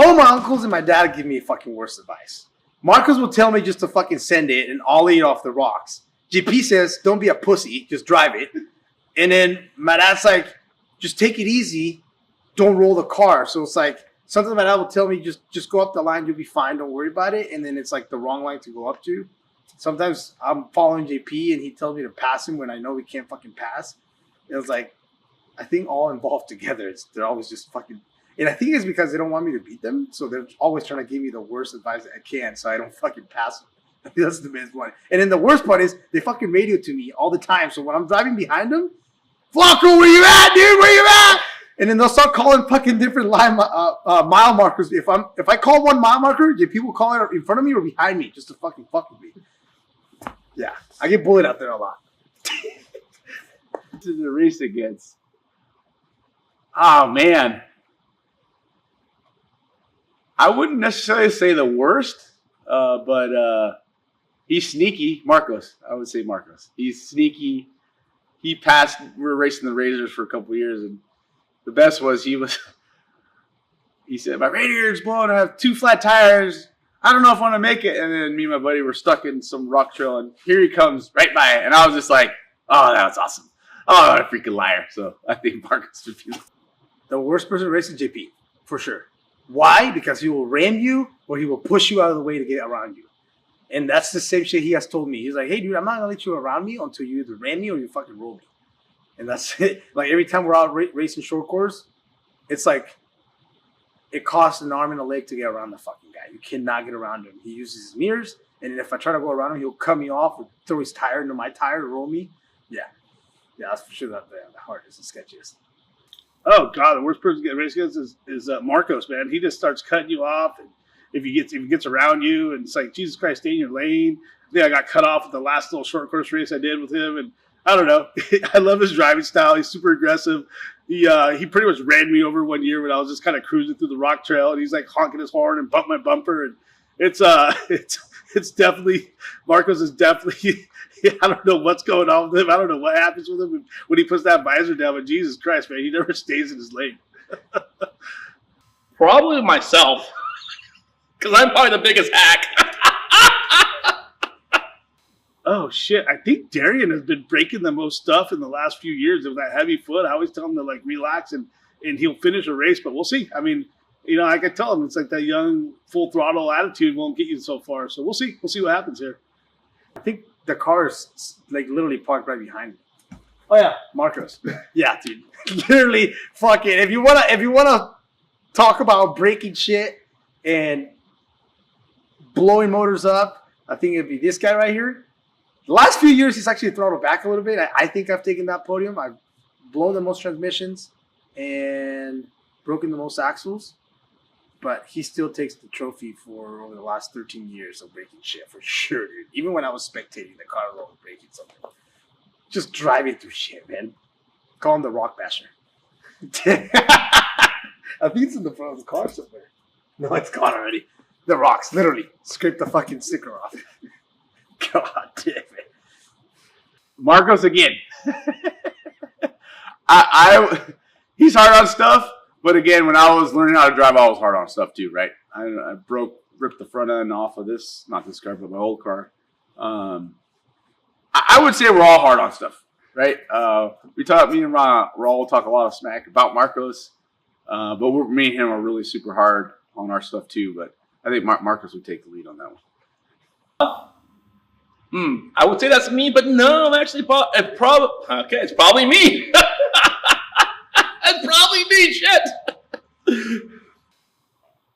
all of my uncles and my dad give me fucking worse advice. Marcus will tell me just to fucking send it and ollie it off the rocks. GP says, don't be a pussy, just drive it. And then my dad's like, just take it easy, don't roll the car. So it's like, sometimes my dad will tell me, just go up the line, you'll be fine, don't worry about it. And then it's like the wrong line to go up to. Sometimes I'm following JP and he tells me to pass him when I know we can't fucking pass. And it's like, I think all involved together, they're always just fucking... And I think it's because they don't want me to beat them. So they're always trying to give me the worst advice that I can so I don't fucking pass them. I think that's the best one. And then the worst part is they fucking radio to me all the time. So when I'm driving behind them, Flocko, where you at, dude? Where you at? And then they'll start calling fucking different line mile markers. If I call one mile marker, people call it in front of me or behind me just to fucking fuck with me. Yeah, I get bullied out there a lot. This is a race against. Oh man, I wouldn't necessarily say the worst, but he's sneaky. Marcos, I would say Marcos. He's sneaky. He passed. We were racing the Razors for a couple of years, and the best was he said, my radiator's blown. I have 2 flat tires. I don't know if I want to make it. And then me and my buddy were stuck in some rock trail, and here he comes right by it. And I was just like, oh, that was awesome. Oh, what a freaking liar. So I think Marcus would be the worst person racing JP, for sure. Why? Because he will ram you or he will push you out of the way to get around you. And that's the same shit he has told me. He's like, hey, dude, I'm not going to let you around me until you either ram me or you fucking roll me. And that's it. Like, every time we're out racing short course, it's like it costs an arm and a leg to get around the fucking guy. You cannot get around him. He uses his mirrors, and then if I try to go around him, he'll cut me off or throw his tire into my tire to roll me. Yeah, that's for sure the hardest and sketchiest. Oh god, the worst person to get raced against is Marcos, man. He just starts cutting you off, and if he gets around you, and it's like, Jesus Christ, stay in your lane. I think I got cut off at the last little short course race I did with him, and I don't know. I love his driving style. He's super aggressive. He pretty much ran me over one year when I was just kind of cruising through the rock trail, and he's like honking his horn and bumped my bumper, and it's definitely Marcos is definitely. I don't know what's going on with him. I don't know what happens with him when he puts that visor down. But Jesus Christ, man, he never stays in his lane. Probably myself, because I'm probably the biggest hack. Oh shit! I think Darian has been breaking the most stuff in the last few years with that heavy foot. I always tell him to like relax and he'll finish a race, but we'll see. I mean, you know, I can tell him it's like that young full throttle attitude won't get you so far. So we'll see. We'll see what happens here. I think the car is like literally parked right behind me. Oh yeah, Marcos. Yeah, dude. Literally, fucking. If you wanna talk about breaking shit and blowing motors up, I think it'd be this guy right here. The last few years, he's actually throttled back a little bit. I think I've taken that podium. I've blown the most transmissions and broken the most axles. But he still takes the trophy for over the last 13 years of breaking shit, for sure, dude. Even when I was spectating the car alone breaking something. Just driving through shit, man. Call him the rock basher. I think it's in the front of the car somewhere. No, it's gone already. The rocks, literally. Scrape the fucking sticker off. God damn it. Marcos again. He's hard on stuff, but again, when I was learning how to drive, I was hard on stuff too, right? I ripped the front end off of this, not this car, but my old car. I would say we're all hard on stuff, right? Me and Raul talk a lot of smack about Marcos, but me and him are really super hard on our stuff too. But I think Marcos would take the lead on that one. I would say that's me, but no, I'm actually it's probably me. It's probably me. Shit.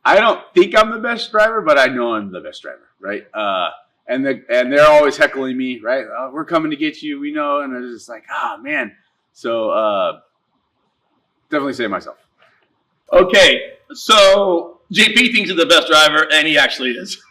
I don't think I'm the best driver, but I know I'm the best driver, right? And they're always heckling me, right? Oh, we're coming to get you, we know, and it's just like, man. So definitely say myself. Okay, so JP thinks he's the best driver, and he actually is.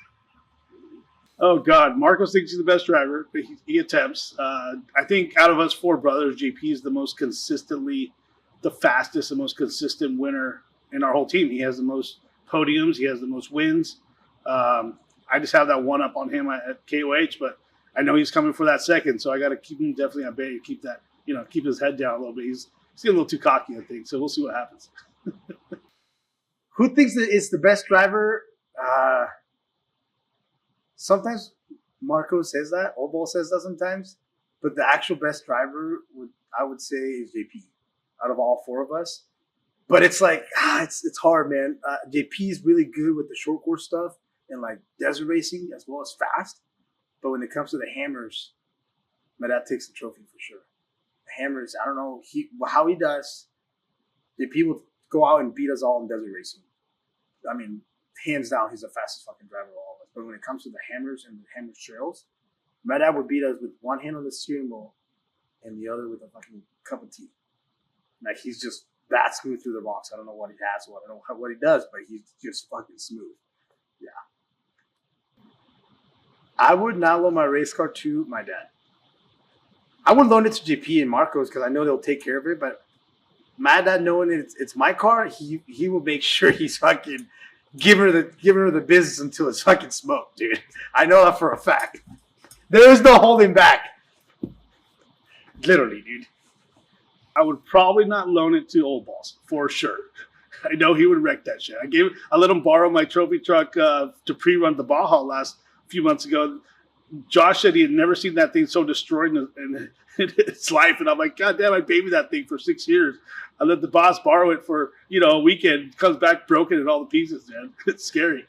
Oh, God. Marcos thinks he's the best driver. But he attempts. I think out of us four brothers, JP is the most consistently, the fastest, the most consistent winner in our whole team. He has the most podiums. He has the most wins. I just have that one up on him at KOH, but I know he's coming for that second, so I got to keep him definitely at bay, keep that, keep his head down a little bit. He's getting a little too cocky, I think, so we'll see what happens. Who thinks that it's the best driver? Sometimes Marco says that. Old Ball says that sometimes. But the actual best driver, I would say, is JP out of all four of us. But it's like, it's hard, man. JP is really good with the short course stuff and like desert racing as well as fast. But when it comes to the hammers, my dad takes the trophy for sure. The hammers, I don't know how he does. JP will go out and beat us all in desert racing. I mean, hands down, he's the fastest fucking driver of all of us. But when it comes to the hammers and the hammer trails, my dad would beat us with one hand on the steering wheel and the other with a fucking cup of tea. Like, he's just that smooth through the rocks. I don't know what he has, I don't know what he does, but he's just fucking smooth. Yeah. I would not loan my race car to my dad. I would loan it to JP and Marcos because I know they'll take care of it, but my dad, knowing it's my car, he will make sure he's fucking giving her the business until it's fucking smoked, dude. I know that for a fact. There is no holding back. Literally, dude. I would probably not loan it to Old Balls, for sure. I know he would wreck that shit. I let him borrow my trophy truck to pre-run the Baja last few months ago. Josh said he had never seen that thing so destroyed in its life, and I'm like, God damn, I babied that thing for 6 years. I let the boss borrow it for a weekend. It comes back broken in all the pieces, man. It's scary.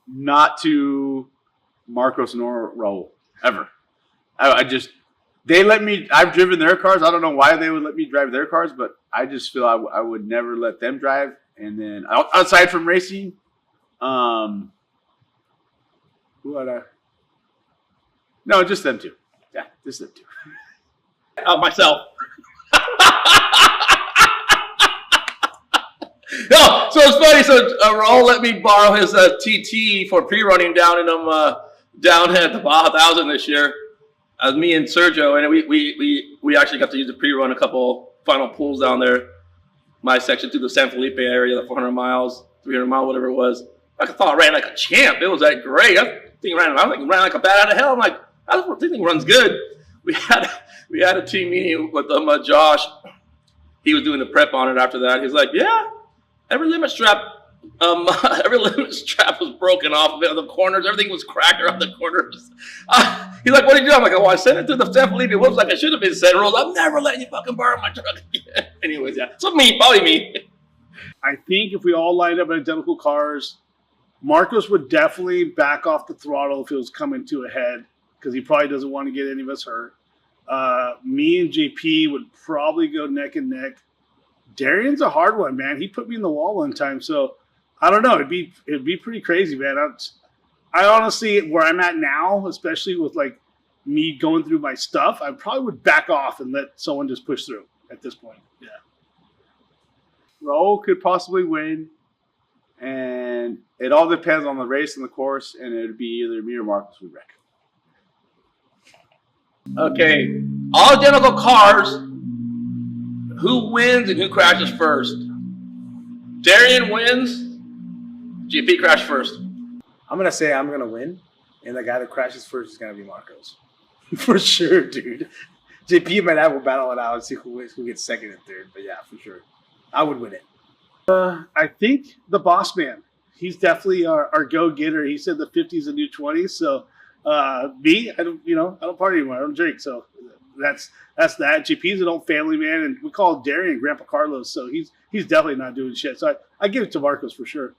Not to Marcos nor Raul ever. They let me. I've driven their cars. I don't know why they would let me drive their cars, but I just feel I would never let them drive. And then outside from racing, who would I? No, just them two. Yeah, just them two. Myself. No, so it's funny. So Raul let me borrow his TT for pre-running down in down at the Baja 1000 this year. As me and Sergio, and we actually got to use the pre-run a couple final pulls down there. My section through the San Felipe area, the 400 miles, 300 mile, whatever it was. I thought I ran like a champ. It was like great. I think ran like a bat out of hell. I'm like, I think runs good. We had a team meeting with Josh. He was doing the prep on it after that. He's like, yeah, every limit strap was broken off of the corners. Everything was cracked around the corners. He's like, what did you do? I'm like, oh, I sent it to the San Felipe Whoops like I should have been sent rules. I'm never letting you fucking borrow my truck again. Anyways, yeah. So probably me. I think if we all lined up in identical cars, Marcos would definitely back off the throttle if it was coming to a head because he probably doesn't want to get any of us hurt. Me and JP would probably go neck and neck. Darian's a hard one, man. He put me in the wall one time, so I don't know. It'd be pretty crazy, man. I honestly, where I'm at now, especially with like me going through my stuff, I probably would back off and let someone just push through at this point. Yeah. Raul could possibly win, and it all depends on the race and the course, and it'd be either me or Marcus would wreck. Okay, all identical cars. Who wins and who crashes first? Darian wins. GP crash first. I'm gonna say I'm gonna win, and the guy that crashes first is gonna be Marcos, for sure, dude. JP and my dad will battle it out and see who gets second and third. But yeah, for sure, I would win it. I think the boss man. He's definitely our go-getter. He said the 50s the new 20s. So me, I don't party anymore. I don't drink. So that's that. JP's an old family man, and we call Darian Grandpa Carlos. So he's definitely not doing shit. So I give it to Marcos for sure.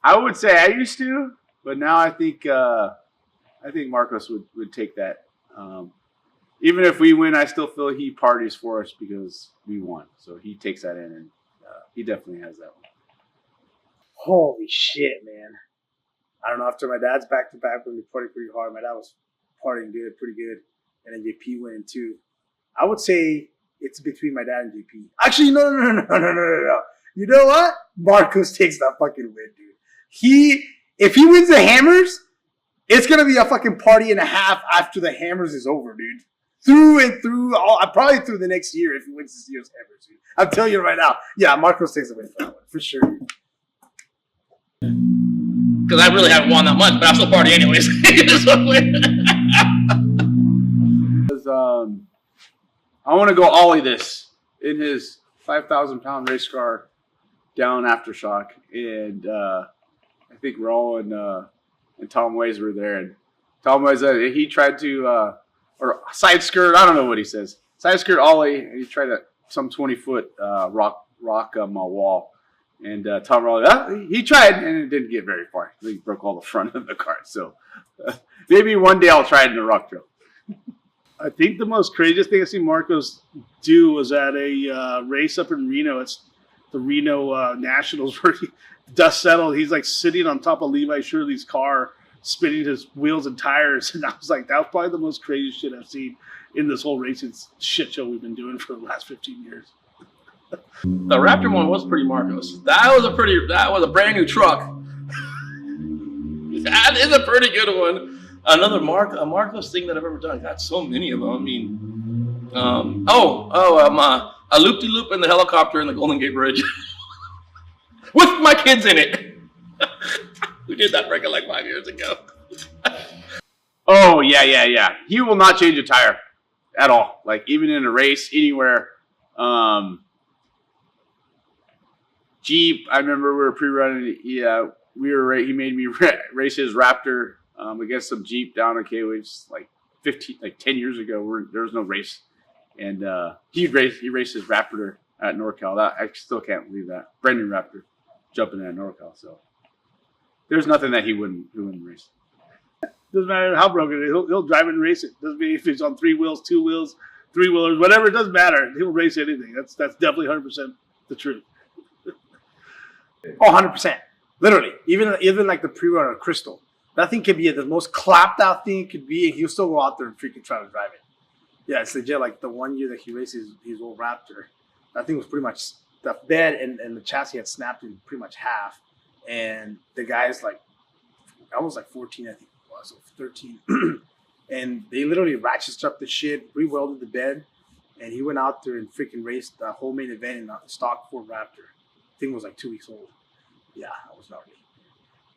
I would say I used to, but now I think Marcos would take that. Even if we win, I still feel he parties for us because we won. So he takes that in, and he definitely has that one. Holy shit, man. I don't know. After my dad's back-to-back when we partied pretty hard, my dad was partying good, pretty good. And then JP winning too. I would say it's between my dad and JP. Actually, no. You know what? Marcos takes that fucking win, dude. If he wins the hammers, it's going to be a fucking party and a half after the hammers is over, dude. Through and through, probably through the next year if he wins this year's hammers, dude. I'm telling you right now. Yeah, Marcos takes the win for that one, for sure, dude. Because I really haven't won that much, but I'll still party anyways. I want to go ollie this in his 5,000-pound race car down Aftershock, and I think Raul and Tom Ways were there, and Tom Ways he tried to or side skirt. I don't know what he says. Side skirt ollie, and he tried some 20-foot rock wall. And Tom Raleigh, he tried, and it didn't get very far. He broke all the front of the car. So maybe one day I'll try it in a rock trail. I think the most craziest thing I see Marcos do was at a race up in Reno. It's the Reno Nationals where dust settled. He's like sitting on top of Levi Shirley's car, spinning his wheels and tires. And I was like, that was probably the most crazy shit I've seen in this whole racing shit show we've been doing for the last 15 years. The Raptor one was pretty Marcos. That was a brand new truck. That is a pretty good one. Another Marcos thing that I've ever done. Got so many of them. I mean, a loop-de-loop in the helicopter in the Golden Gate Bridge with my kids in it. We did that record like 5 years ago. Oh yeah. He will not change a tire at all. Like even in a race anywhere. Jeep, I remember we were pre-running. Yeah, he made me race his Raptor against some Jeep down in K-Waves like 10 years ago. There was no race, and he raced his Raptor at NorCal. I still can't believe that brand new Raptor jumping at NorCal. So there's nothing that he wouldn't race. Doesn't matter how broken it is. He'll drive it and race it. Doesn't matter if he's on 3 wheels, 2 wheels, 3-wheelers, whatever. It doesn't matter. He'll race anything. That's definitely 100% the truth. Oh, 100%. Literally. Even like the pre-runner Crystal. That thing could be the most clapped out thing it could be, and he'll still go out there and freaking try to drive it. Yeah, it's legit. Like the one year that he raced his old Raptor, that thing was pretty much, the bed and the chassis had snapped in pretty much half. And the guy's like, I was like 14, I think it was, or 13. And they literally ratcheted up the shit, re-welded the bed, and he went out there and freaking raced the whole main event in a stock Ford Raptor. Thing was like 2 weeks old. Yeah, I was gnarly.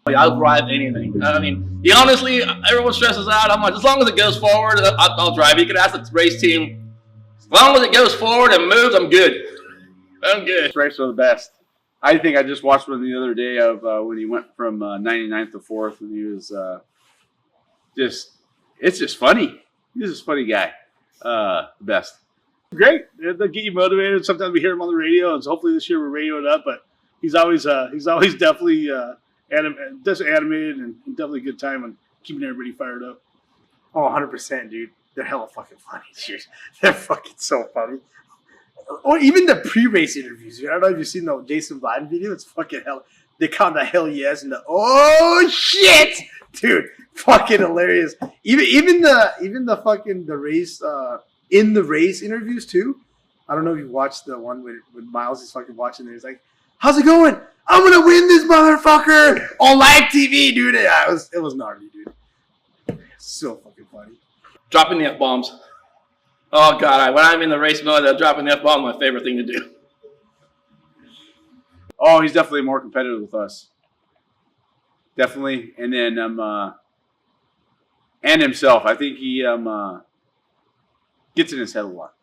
I'll drive anything. I mean, honestly, everyone stresses out. I'm like, as long as it goes forward, I'll drive. You can ask the race team. As long as it goes forward and moves, I'm good. I'm good. Races are the best. I think I just watched one the other day of when he went from 99th to 4th, and he was it's just funny. He's just a funny guy. The best. Great. They'll get you motivated. Sometimes we hear him on the radio, and hopefully this year we're radioed up. But he's always definitely just animated and definitely a good time and keeping everybody fired up. Oh, 100%, dude. They're hella fucking funny, dude. They're fucking so funny. Or even the pre-race interviews. I don't know if you've seen the Jason Biden video. It's fucking hell. They count the hell yes and the oh shit, dude. Fucking hilarious. Even the fucking the race in the race interviews too. I don't know if you watched the one with Miles is fucking watching there. He's like, "How's it going? I'm gonna win this motherfucker on live TV, dude." It was gnarly, dude. So fucking funny. Dropping the F-bombs. Oh, God. When I'm in the race mode, dropping the F-bomb is my favorite thing to do. Oh, he's definitely more competitive with us. Definitely. And then and himself. I think he gets in his head a lot.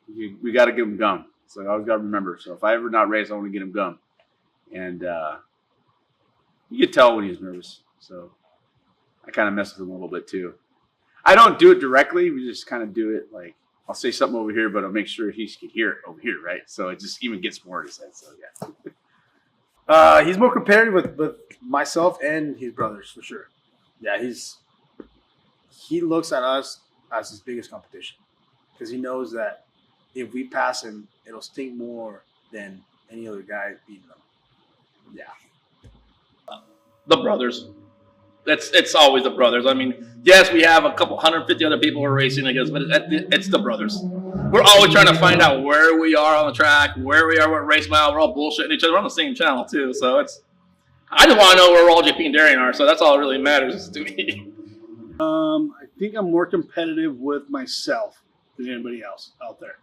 We got to give him gum. So I always got to remember. So if I ever not race, I want to get him gum. And you could tell when he's nervous. So I kind of mess with him a little bit too. I don't do it directly. We just kind of do it like, I'll say something over here, but I'll make sure he can hear it over here, right? So it just even gets more in his head. So yeah. He's more competitive with myself and his brothers for sure. Yeah, he looks at us as his biggest competition because he knows that if we pass him, it'll sting more than any other guy beating him. Yeah. The brothers. It's always the brothers. I mean, yes, we have a couple 150 other people we're racing against, but it's the brothers. We're always trying to find out where we are on the track, where we are, what race mile. We're all bullshitting each other. We're on the same channel too, so I just want to know where all JP and Darian are. So that's all that really matters to me. I think I'm more competitive with myself than anybody else out there.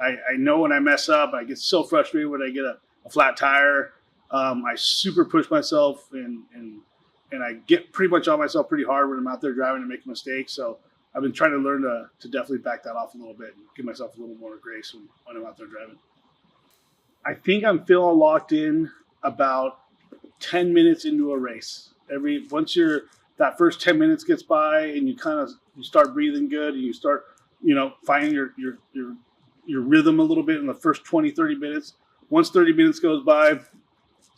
I know when I mess up, I get so frustrated when I get a flat tire. I super push myself and I get pretty much on myself pretty hard when I'm out there driving and making mistakes. So I've been trying to learn to definitely back that off a little bit and give myself a little more grace when I'm out there driving. I think I'm feeling locked in about 10 minutes into a race. Once that first 10 minutes gets by and you start breathing good and you start, finding your rhythm a little bit in the first 20, 30 minutes. Once 30 minutes goes by,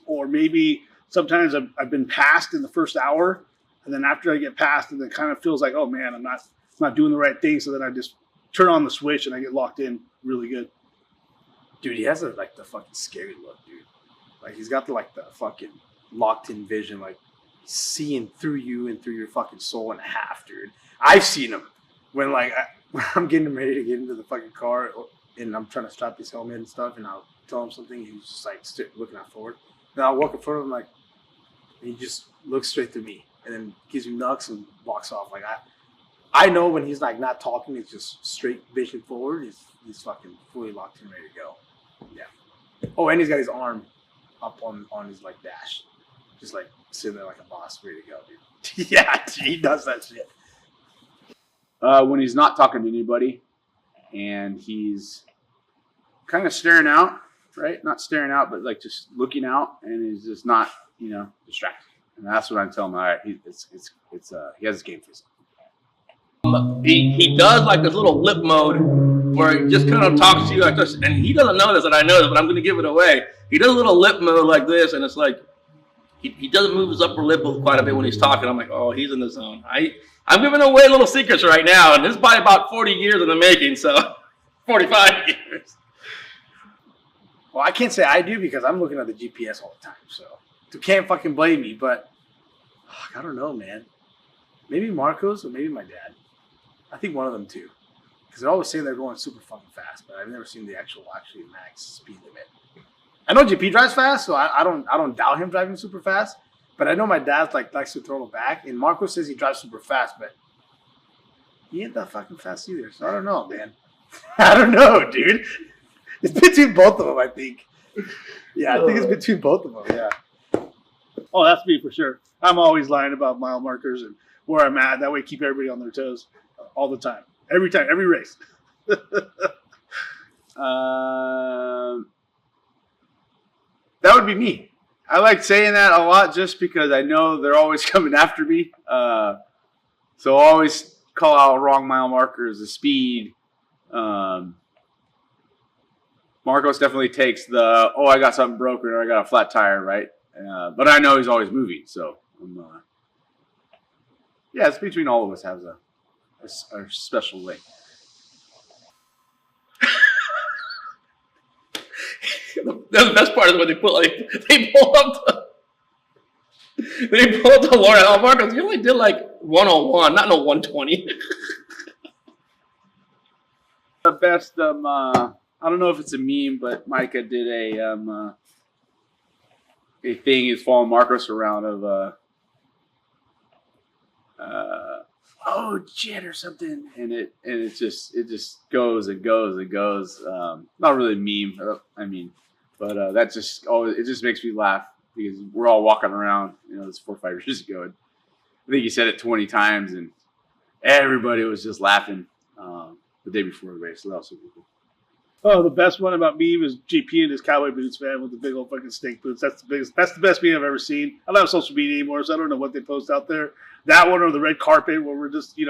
or maybe sometimes I've been passed in the first hour, and then after I get passed, and it kind of feels like, oh man, I'm not doing the right thing. So then I just turn on the switch and I get locked in really good. Dude, he has the fucking scary look, dude. Like he's got the fucking locked in vision, like seeing through you and through your fucking soul and a half, dude. I've seen him when when I'm getting ready to get into the fucking car and I'm trying to strap his helmet and stuff, and I'll tell him something, he's just like looking out forward. Then I'll walk in front of him he just looks straight through me and then gives me knucks and walks off. Like I know when he's not talking, it's just straight vision forward. He's fucking fully locked in, ready to go. Yeah. Oh, and he's got his arm up on his dash, just sitting there like a boss, ready to go, dude. Yeah, he does that shit. When he's not talking to anybody and he's kind of staring out, right? Not staring out, but just looking out, and he's just not, distracted. And that's what I'm telling him. All right, he has his game face. He does this little lip mode where he just kind of talks to you like this, and he doesn't know this, and I know this, but I'm going to give it away. He does a little lip mode like this, and it's like he doesn't move his upper lip quite a bit when he's talking. I'm like, oh, he's in the zone. I'm giving away little secrets right now, and this is probably about 40 years in the making, so 45 years. Well, I can't say I do because I'm looking at the GPS all the time, so you can't fucking blame me. But I don't know, man. Maybe Marcos or maybe my dad. I think one of them too, because they're always saying they're going super fucking fast, but I've never seen the actually max speed limit. I know JP drives fast, so I don't doubt him driving super fast. But I know my dad likes to throttle back, and Marcos says he drives super fast, but he ain't that fucking fast either. So I don't know, man. I don't know, dude. It's between both of them, I think. Yeah, I think it's between both of them, yeah. Oh, that's me for sure. I'm always lying about mile markers and where I'm at. That way, keep everybody on their toes all the time, every race. That would be me. I like saying that a lot just because I know they're always coming after me. So I always call out wrong mile markers, the speed. Marcos definitely takes the, I got something broken or I got a flat tire, right? But I know he's always moving. So, yeah, it's between all of us has a special link. The best part is when they pull up the Lord. Oh, Marcos, you only did like 101, not no 120. The best, I don't know if it's a meme, but Micah did a thing. He's following Marcos around of shit or something, and it just goes and goes and goes. Not really a meme, but that just always, it just makes me laugh because we're all walking around, this 4 or 5 years ago, and I think he said it 20 times, and everybody was just laughing the day before the race. So that was super cool. Oh, the best one about me was GP and his cowboy boots, man, with the big old fucking snake boots. That's the best meme I've ever seen. I don't have social media anymore, so I don't know what they post out there. That one or the red carpet where we're just,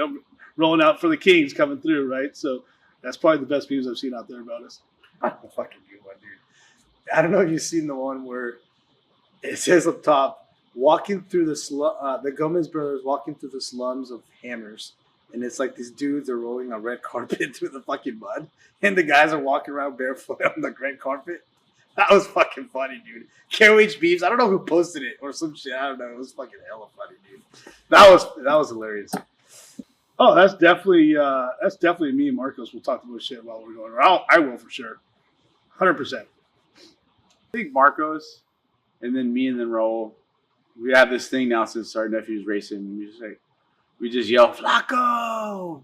rolling out for the Kings coming through, right? So that's probably the best memes I've seen out there about us. The fucking good one, dude. I don't know if you've seen the one where it says up top, walking through the Gomez brothers walking through the slums of Hammers. And it's like these dudes are rolling a red carpet through the fucking mud. And the guys are walking around barefoot on the red carpet. That was fucking funny, dude. KOH Beeves. I don't know who posted it or some shit. I don't know. It was fucking hella funny, dude. That was hilarious. Oh, that's definitely me and Marcos will talk about shit while we're going. Or I will for sure. 100%. I think Marcos and then me and then Raul, we have this thing now since our nephew's racing. We just yell, Flacco!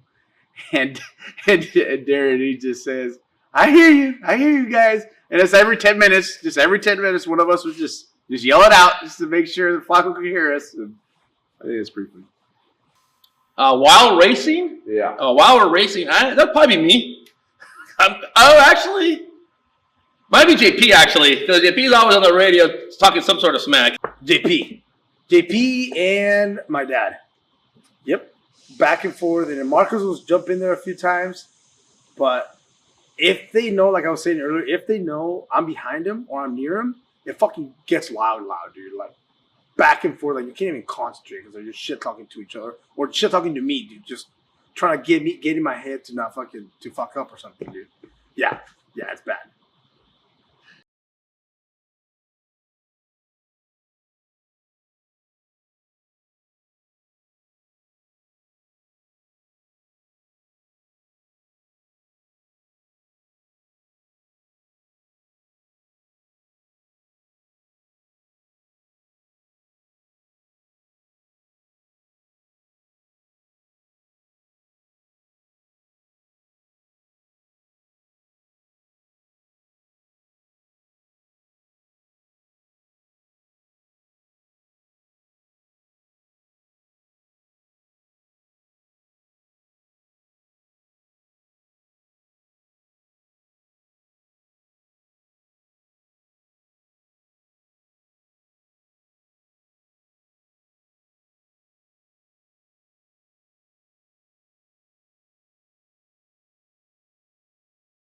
And Darren, he just says, I hear you guys. And it's every 10 minutes, one of us would just yell it out just to make sure that Flacco can hear us. And I think it's pretty funny. While racing? Yeah. While we're racing, that'd probably be me. Actually, might be JP, actually, because JP's always on the radio talking some sort of smack. JP and my dad. Yep. Back and forth. And then Marcos will jump in there a few times. But if they know, like I was saying earlier, if they know I'm behind him or I'm near him, it fucking gets loud, dude. Like, back and forth. Like, you can't even concentrate because they're just shit talking to each other. Or shit talking to me, dude. Just trying to get in my head to not fuck up or something, dude. Yeah, it's bad.